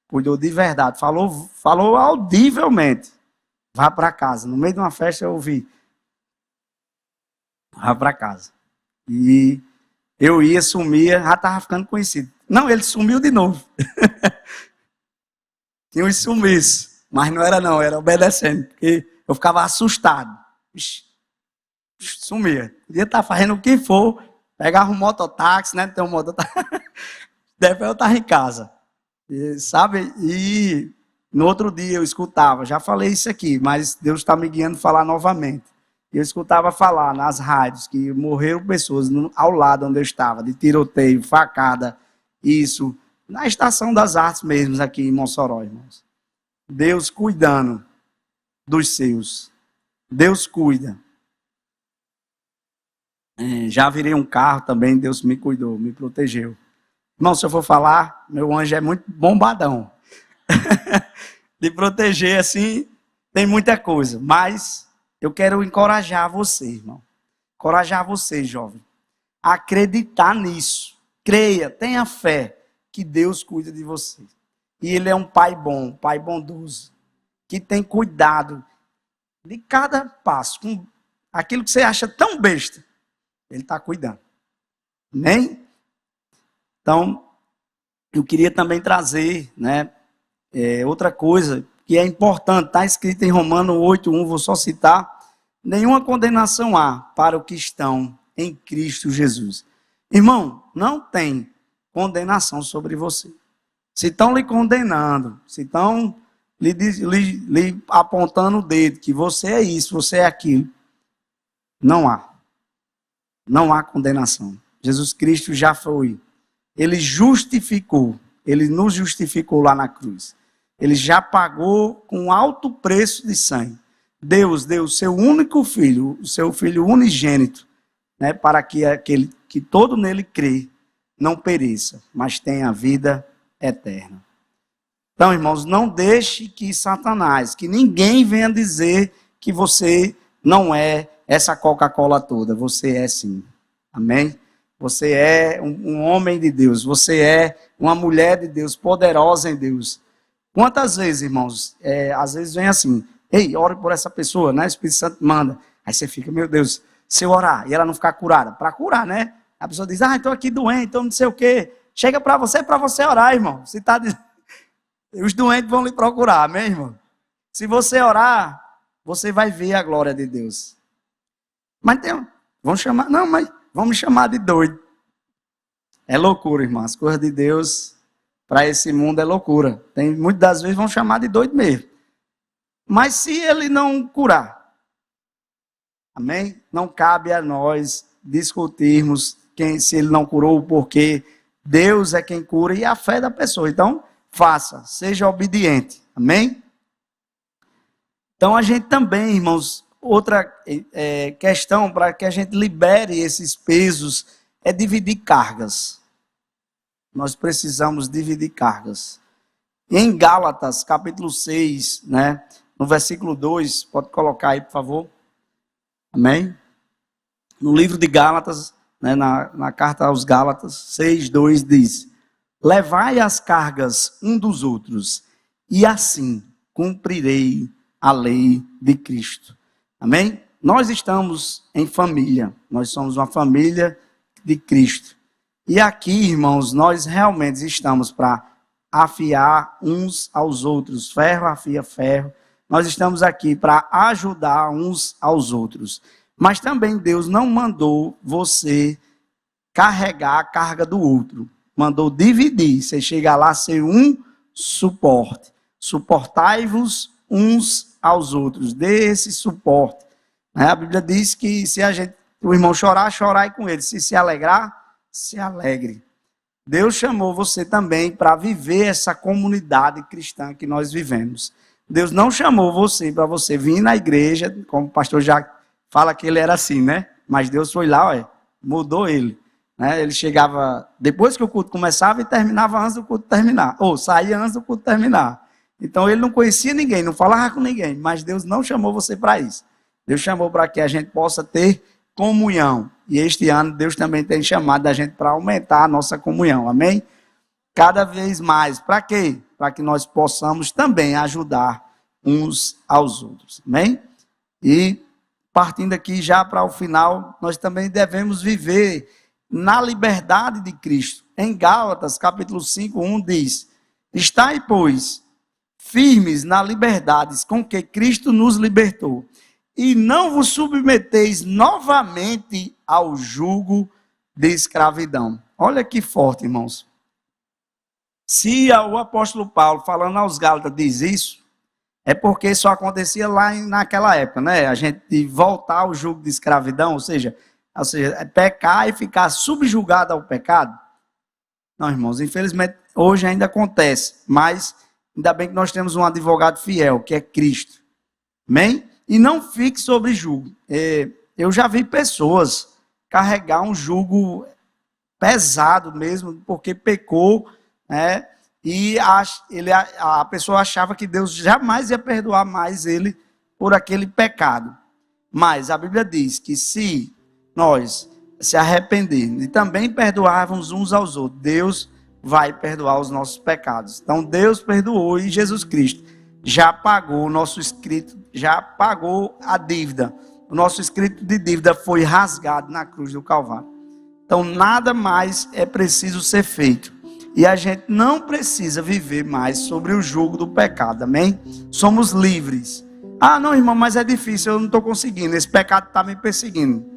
Cuidou de verdade. Falou audivelmente. Vá para casa. No meio de uma festa eu ouvi. Vá para casa. E eu ia, sumia, já estava ficando conhecido. Não, ele sumiu de novo. Tinha uns sumiços. Mas não era não, era obedecendo. Porque eu ficava assustado. Sumia. Podia estar fazendo o que for. Pegava um mototáxi, né? Tem um mototáxi. Depois eu estava em casa. E, sabe? E no outro dia eu escutava. Já falei isso aqui, mas Deus está me guiando a falar novamente. Eu escutava falar nas rádios que morreram pessoas ao lado onde eu estava, de tiroteio, facada, isso, na Estação das Artes mesmo, aqui em Mossoró, irmãos. Deus cuidando dos seus. Deus cuida. Já virei um carro também, Deus me cuidou, me protegeu. Irmão, se eu for falar, meu anjo é muito bombadão. De proteger, assim, tem muita coisa, mas eu quero encorajar você, irmão. Encorajar você, jovem. A acreditar nisso. Creia, tenha fé que Deus cuida de você. E Ele é um pai bom, pai bondoso, que tem cuidado de cada passo. Com aquilo que você acha tão besta, Ele está cuidando. Amém? Então, eu queria também trazer, né, outra coisa que é importante, está escrito em Romanos 8:1, vou só citar. Nenhuma condenação há para os que estão em Cristo Jesus. Irmão, não tem condenação sobre você. Se estão lhe condenando, se estão lhe apontando o dedo, que você é isso, você é aquilo, não há. Não há condenação. Jesus Cristo já foi. Ele justificou. Ele nos justificou lá na cruz. Ele já pagou com alto preço de sangue. Deus deu o seu único filho, o seu filho unigênito, né, para que aquele que todo nele crê não pereça, mas tenha vida eterna. Então, irmãos, não deixe que Satanás, que ninguém venha dizer que você não é essa Coca-Cola toda. Você é sim. Amém? Você é um homem de Deus. Você é uma mulher de Deus, poderosa em Deus. Quantas vezes, irmãos, às vezes vem assim, ei, ore por essa pessoa, né? O Espírito Santo manda. Aí você fica, meu Deus, se eu orar e ela não ficar curada, para curar, né? A pessoa diz, estou aqui doente, então não sei o quê. Chega para você orar, irmão. Você está dizendo... Os doentes vão lhe procurar, amém, irmão? Se você orar, você vai ver a glória de Deus. Mas vão me chamar de doido. É loucura, irmão. As coisas de Deus para esse mundo é loucura. Muitas das vezes vão chamar de doido mesmo. Mas se ele não curar, amém? Não cabe a nós discutirmos se ele não curou, o porquê. Deus é quem cura e a fé da pessoa. Então, faça, seja obediente. Amém? Então, a gente também, irmãos, outra questão para que a gente libere esses pesos é dividir cargas. Nós precisamos dividir cargas. Em Gálatas, capítulo 6, né, no versículo 2, pode colocar aí, por favor. Amém? No livro de Gálatas, né, na carta aos Gálatas, 6:2 diz: levai as cargas um dos outros, e assim cumprirei a lei de Cristo. Amém? Nós estamos em família, nós somos uma família de Cristo. E aqui, irmãos, nós realmente estamos para afiar uns aos outros, ferro afia ferro. Nós estamos aqui para ajudar uns aos outros. Mas também Deus não mandou você carregar a carga do outro. Mandou dividir. Você chega lá a ser um suporte. Suportai-vos uns aos outros. Dê esse suporte. A Bíblia diz que se o irmão chorar, chorai com ele. Se alegrar, se alegre. Deus chamou você também para viver essa comunidade cristã que nós vivemos. Deus não chamou você para você vir na igreja, como o pastor já fala que ele era assim, né? Mas Deus foi lá, mudou ele. Né? Ele chegava depois que o culto começava e terminava antes do culto terminar. Ou saía antes do culto terminar. Então ele não conhecia ninguém, não falava com ninguém. Mas Deus não chamou você para isso. Deus chamou para que a gente possa ter comunhão. E este ano Deus também tem chamado a gente para aumentar a nossa comunhão. Amém? Cada vez mais. Para quê? Para que nós possamos também ajudar uns aos outros. Amém? E partindo aqui já para o final, nós também devemos viver na liberdade de Cristo. Em Gálatas, capítulo 5:1 diz: estai, pois, firmes na liberdade com que Cristo nos libertou, e não vos submeteis novamente ao jugo de escravidão. Olha que forte, irmãos. Se o apóstolo Paulo, falando aos Gálatas, diz isso, é porque isso acontecia lá naquela época, né? A gente voltar ao jugo de escravidão, ou seja, pecar e ficar subjugado ao pecado. Não, irmãos, infelizmente hoje ainda acontece, mas ainda bem que nós temos um advogado fiel, que é Cristo. Amém? E não fique sobre jugo. Eu já vi pessoas carregar um jugo pesado mesmo, porque pecou, né? E a pessoa achava que Deus jamais ia perdoar mais ele por aquele pecado. Mas a Bíblia diz que se nós se arrependermos e também perdoarmos uns aos outros, Deus vai perdoar os nossos pecados. Então Deus perdoou e Jesus Cristo já pagou o nosso escrito, já pagou a dívida. O nosso escrito de dívida foi rasgado na cruz do Calvário. Então nada mais é preciso ser feito. E a gente não precisa viver mais sobre o jugo do pecado, amém? Somos livres. Ah, não, irmão, mas é difícil, eu não estou conseguindo, esse pecado está me perseguindo.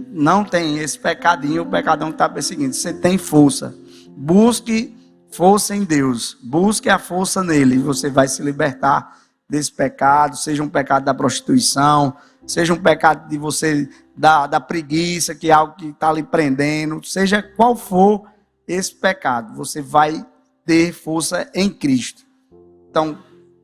Não tem esse pecadinho, o pecadão que está perseguindo. Você tem força. Busque força em Deus. Busque a força nele e você vai se libertar desse pecado, seja um pecado da prostituição, seja um pecado de você, da preguiça, que é algo que está lhe prendendo, seja qual for esse pecado, você vai ter força em Cristo. Então,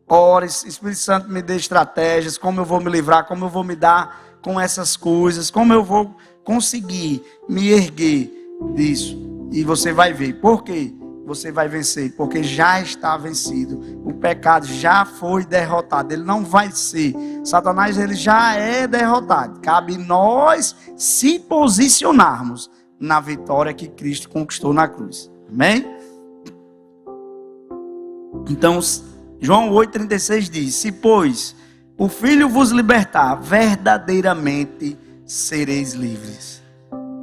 ore, Espírito Santo me dê estratégias, como eu vou me livrar, como eu vou me dar com essas coisas, como eu vou conseguir me erguer disso. E você vai ver. Por quê? Você vai vencer, porque já está vencido. O pecado já foi derrotado. Ele não vai ser. Satanás, ele já é derrotado. Cabe nós se posicionarmos na vitória que Cristo conquistou na cruz. Amém? Então, João 8,36 diz: se, pois, o Filho vos libertar, verdadeiramente sereis livres.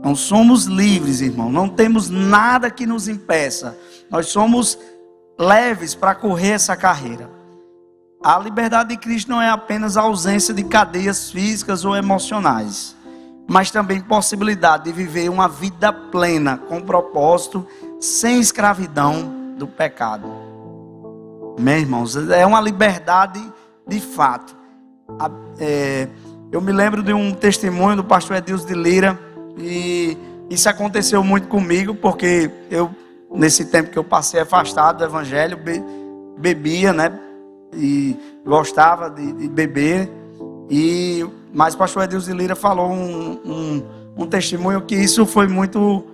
Não somos livres, irmão. Não temos nada que nos impeça. Nós somos leves para correr essa carreira. A liberdade de Cristo não é apenas a ausência de cadeias físicas ou emocionais, mas também possibilidade de viver uma vida plena, com propósito, sem escravidão do pecado. Amém, irmãos? É uma liberdade de fato. Eu me lembro de um testemunho do pastor Edilson de Lira, e isso aconteceu muito comigo, porque eu, nesse tempo que eu passei afastado do evangelho, bebia, né? E gostava de beber. Mas o pastor Edilson de Lira falou um testemunho que isso foi muito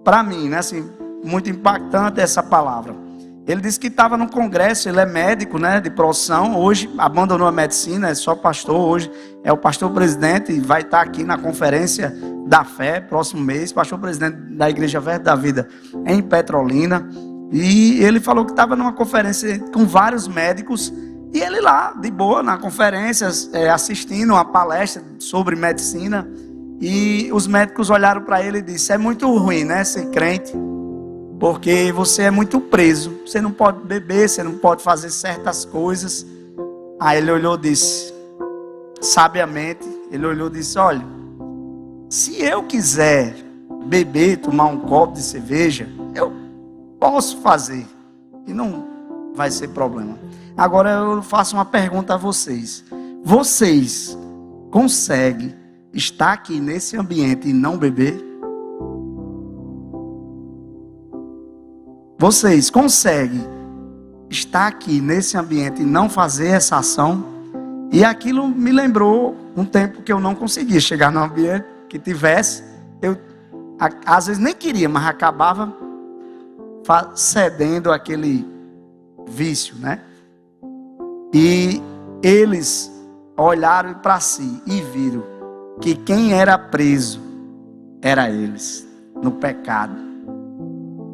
para mim, né? Assim, muito impactante essa palavra. Ele disse que estava no congresso, ele é médico, né, de profissão, hoje abandonou a medicina, é só pastor, hoje é o pastor presidente e vai estar aqui na conferência da fé, próximo mês, pastor presidente da Igreja Verbo da Vida em Petrolina. E ele falou que estava numa conferência com vários médicos, e ele lá, de boa, na conferência, assistindo uma palestra sobre medicina, e os médicos olharam para ele e disseram: é muito ruim, né, ser crente, porque você é muito preso, você não pode beber, você não pode fazer certas coisas. Aí ele olhou e disse, sabiamente, ele olhou e disse: olha, se eu quiser beber, tomar um copo de cerveja, eu posso fazer, e não vai ser problema. Agora eu faço uma pergunta a vocês: vocês conseguem estar aqui nesse ambiente e não beber? Vocês conseguem estar aqui nesse ambiente e não fazer essa ação? E aquilo me lembrou um tempo que eu não conseguia chegar num ambiente que tivesse. Eu às vezes nem queria, mas acabava cedendo aquele vício, né? E eles olharam para si e viram que quem era preso era eles, no pecado,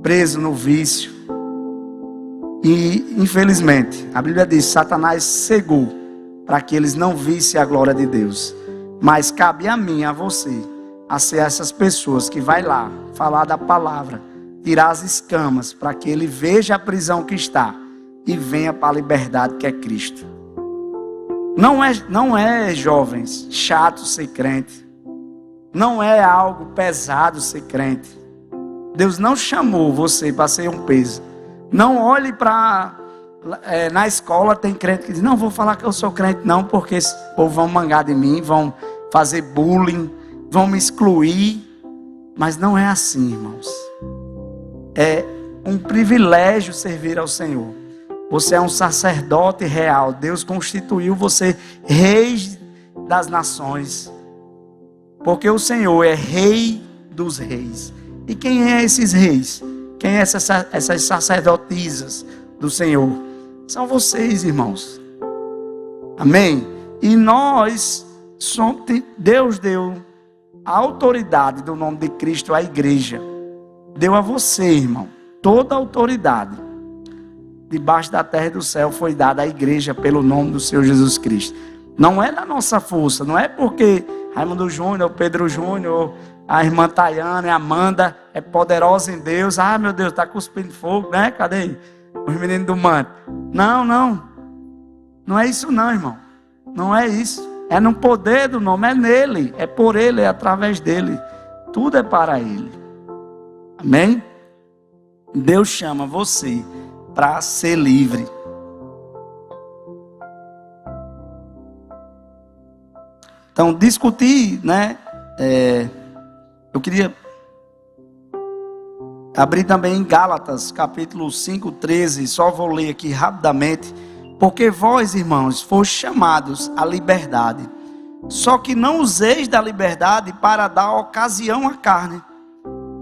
preso no vício. E infelizmente a Bíblia diz: Satanás cegou para que eles não vissem a glória de Deus. Mas cabe a mim, a você, a ser essas pessoas que vai lá falar da palavra, tirar as escamas para que ele veja a prisão que está e venha para a liberdade que é Cristo. Não é, jovens, chato ser crente. Não é algo pesado ser crente. Deus não chamou você para ser um peso. Não olhe para... na escola tem crente que diz: não vou falar que eu sou crente não, porque o povo vão mangar de mim, vão fazer bullying, vão me excluir. Mas não é assim, irmãos. É um privilégio servir ao Senhor. Você é um sacerdote real. Deus constituiu você rei das nações, porque o Senhor é rei dos reis. E quem é esses reis? Quem é essas sacerdotisas do Senhor? São vocês, irmãos. Amém? E nós somos... Deus deu a autoridade do nome de Cristo à igreja. Deu a você, irmão, toda a autoridade debaixo da terra e do céu foi dada à igreja pelo nome do Senhor Jesus Cristo. Não é na nossa força, não é porque Raimundo Júnior, Pedro Júnior, a irmã Tayana e a Amanda é poderosa em Deus. Ah, meu Deus, está cuspindo fogo, né? Cadê os meninos do manto? Não. Não é isso não, irmão. Não é isso. É no poder do nome, é nele, é por ele, é através dele. Tudo é para ele. Amém? Deus chama você para ser livre. Então, discutir, né? Eu queria abrir também em Gálatas, capítulo 5, 13. Só vou ler aqui rapidamente. Porque vós, irmãos, fostes chamados à liberdade. Só que não useis da liberdade para dar ocasião à carne,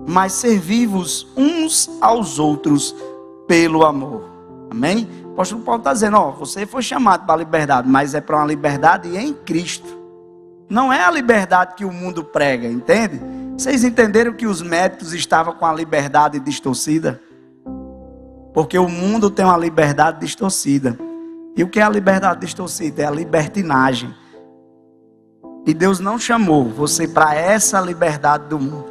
mas servi-vos uns aos outros pelo amor. Amém? O apóstolo Paulo está dizendo, você foi chamado para a liberdade, mas é para uma liberdade em Cristo. Não é a liberdade que o mundo prega, entende? Vocês entenderam que os médicos estavam com a liberdade distorcida? Porque o mundo tem uma liberdade distorcida. E o que é a liberdade distorcida? É a libertinagem. E Deus não chamou você para essa liberdade do mundo.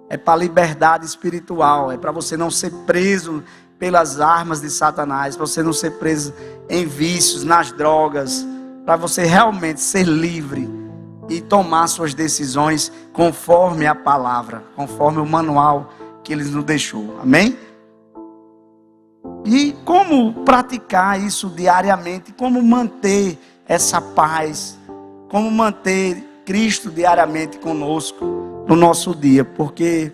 É para a liberdade espiritual. É para você não ser preso pelas armas de Satanás. Para você não ser preso em vícios, nas drogas. Para você realmente ser livre e tomar suas decisões conforme a palavra, conforme o manual que Ele nos deixou. Amém? E como praticar isso diariamente? Como manter essa paz? Como manter Cristo diariamente conosco no nosso dia? Porque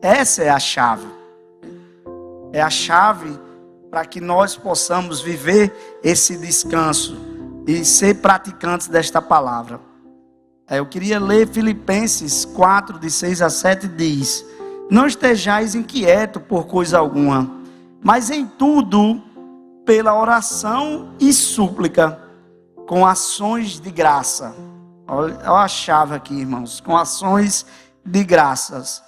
essa é a chave. É a chave para que nós possamos viver esse descanso e ser praticantes desta palavra. Eu queria ler Filipenses 4, de 6 a 7, diz: não estejais inquietos por coisa alguma, mas em tudo, pela oração e súplica, com ações de graça. Olha a chave aqui, irmãos. Com ações de graças,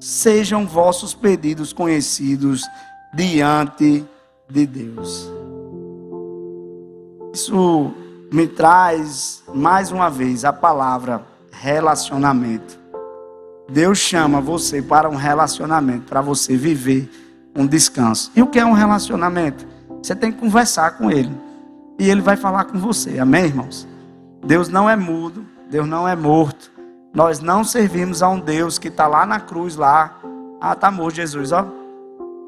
sejam vossos pedidos conhecidos diante de Deus. Isso me traz mais uma vez a palavra relacionamento. Deus chama você para um relacionamento, para você viver um descanso. E o que é um relacionamento? Você tem que conversar com Ele e Ele vai falar com você. Amém, irmãos? Deus não é mudo, Deus não é morto. Nós não servimos a um Deus que está lá na cruz, lá. Está morto Jesus, ó.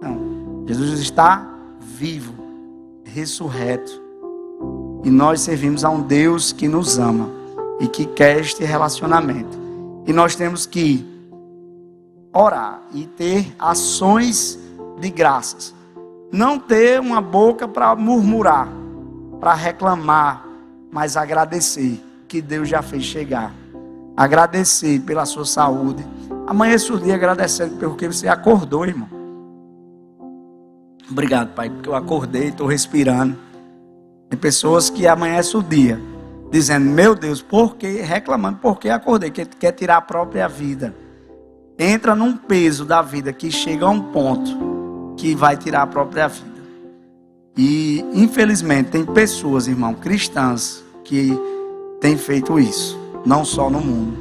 Não, Jesus está vivo, ressurreto. E nós servimos a um Deus que nos ama e que quer este relacionamento. E nós temos que orar e ter ações de graças. Não ter uma boca para murmurar, para reclamar, mas agradecer que Deus já fez chegar. Agradecer pela sua saúde. Amanheça o dia agradecendo porque você acordou, irmão. Obrigado, Pai, porque eu acordei, estou respirando. Tem pessoas que amanhecem o dia dizendo, meu Deus, por quê? Reclamando, porque acordei, que quer tirar a própria vida. Entra num peso da vida que chega a um ponto que vai tirar a própria vida. E infelizmente tem pessoas, irmão, cristãs, que têm feito isso, não só no mundo.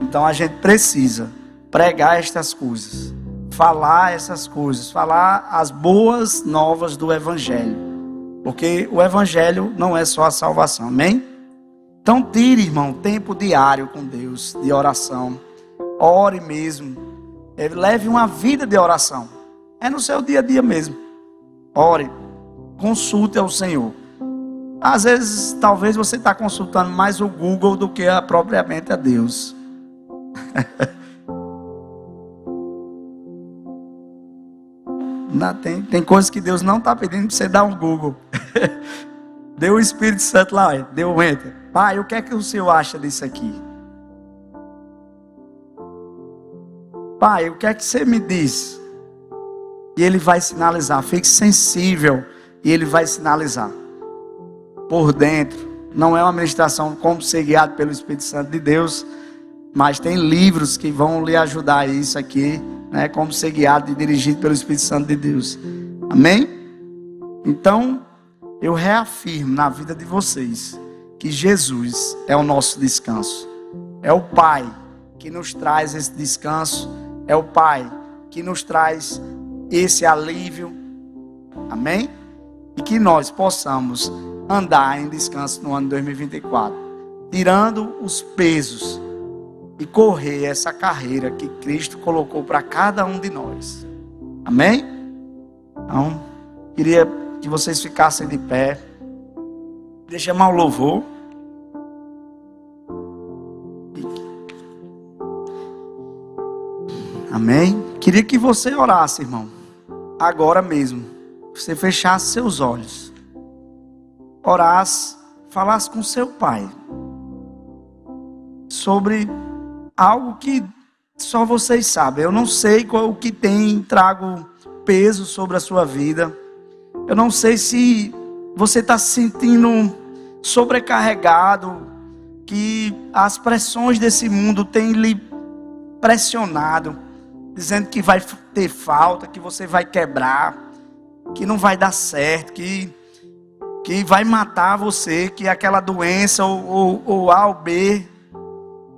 Então a gente precisa pregar estas coisas, falar essas coisas, falar as boas novas do Evangelho. Porque o Evangelho não é só a salvação, amém? Então tire, irmão, tempo diário com Deus, de oração. Ore mesmo. Leve uma vida de oração. É no seu dia a dia mesmo. Ore. Consulte ao Senhor. Às vezes, talvez você está consultando mais o Google do que propriamente a Deus. Tem coisas que Deus não está pedindo para você dar um Google. Deu o Espírito Santo lá, deu um enter. Pai, o que é que o Senhor acha disso aqui? Pai, o que é que você me diz? E Ele vai sinalizar. Fique sensível e Ele vai sinalizar. Por dentro. Não é uma ministração como ser guiado pelo Espírito Santo de Deus, mas tem livros que vão lhe ajudar a isso aqui, né? Como ser guiado e dirigido pelo Espírito Santo de Deus. Amém? Então, eu reafirmo na vida de vocês que Jesus é o nosso descanso. É o Pai que nos traz esse descanso. É o Pai que nos traz esse alívio. Amém? E que nós possamos andar em descanso no ano 2024, tirando os pesos e correr essa carreira que Cristo colocou para cada um de nós. Amém? Então, queria que vocês ficassem de pé. Deixa eu chamar o louvor. Amém? Queria que você orasse, irmão. Agora mesmo. Você fechasse seus olhos. Orasse, falasse com seu pai. sobre algo que só vocês sabem. Eu não sei qual o que trago peso sobre a sua vida. Eu não sei se você está se sentindo sobrecarregado, que as pressões desse mundo têm lhe pressionado, dizendo que vai ter falta, que você vai quebrar, que não vai dar certo, que vai matar você, que aquela doença ou A ou B.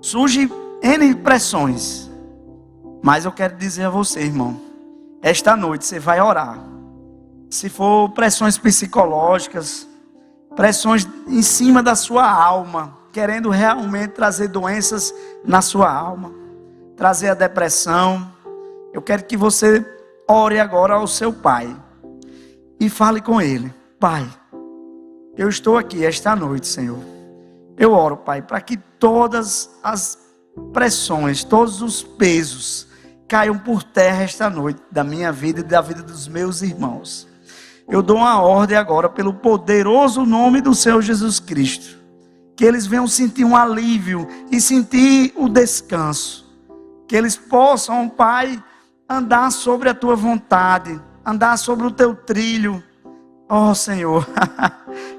Surge N pressões. Mas eu quero dizer a você, irmão, esta noite você vai orar. Se for pressões psicológicas, pressões em cima da sua alma, querendo realmente trazer doenças na sua alma, trazer a depressão, eu quero que você ore agora ao seu pai e fale com ele: Pai, eu estou aqui esta noite, Senhor. Eu oro, Pai, para que todas as pressões, todos os pesos caiam por terra esta noite da minha vida e da vida dos meus irmãos. Eu dou uma ordem agora pelo poderoso nome do Senhor Jesus Cristo, que eles venham sentir um alívio e sentir o descanso, que eles possam, Pai, andar sobre a tua vontade, andar sobre o teu trilho. Oh, Senhor,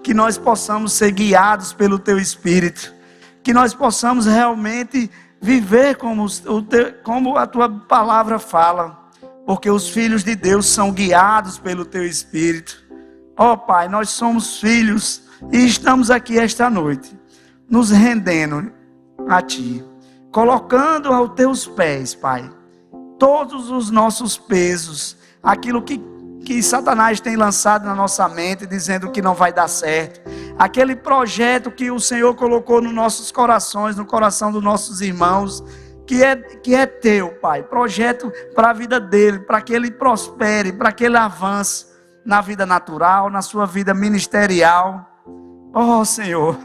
que nós possamos ser guiados pelo teu Espírito, que nós possamos realmente viver como a tua palavra fala, porque os filhos de Deus são guiados pelo teu Espírito. Oh, Pai, nós somos filhos e estamos aqui esta noite, nos rendendo a Ti, colocando aos teus pés, Pai, todos os nossos pesos, aquilo que Satanás tem lançado na nossa mente, dizendo que não vai dar certo, aquele projeto que o Senhor colocou nos nossos corações, no coração dos nossos irmãos, que é teu, Pai, projeto para a vida dele, para que ele prospere, para que ele avance na vida natural, na sua vida ministerial. Oh, Senhor,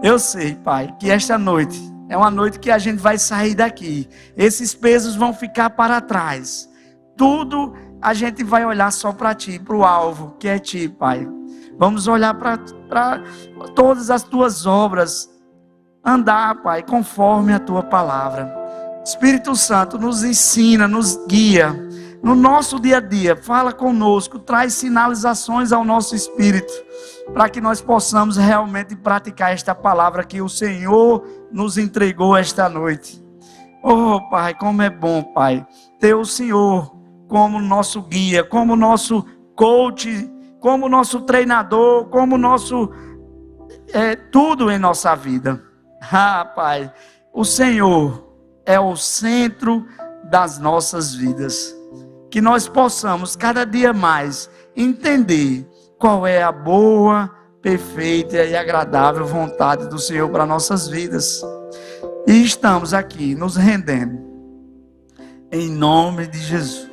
eu sei, Pai, que esta noite é uma noite que a gente vai sair daqui, esses pesos vão ficar para trás, tudo a gente vai olhar só para Ti, para o alvo, que é Ti, Pai. Vamos olhar para todas as Tuas obras, andar, Pai, conforme a Tua palavra. Espírito Santo, nos ensina, nos guia, no nosso dia a dia, fala conosco, traz sinalizações ao nosso espírito, para que nós possamos realmente praticar esta palavra que o Senhor nos entregou esta noite. Oh, Pai, como é bom, Pai, ter o Senhor como nosso guia, como nosso coach, como nosso treinador, como nosso tudo em nossa vida. Ah, Pai, o Senhor é o centro das nossas vidas. Que nós possamos cada dia mais entender qual é a boa, perfeita e agradável vontade do Senhor para nossas vidas. E estamos aqui nos rendendo em nome de Jesus.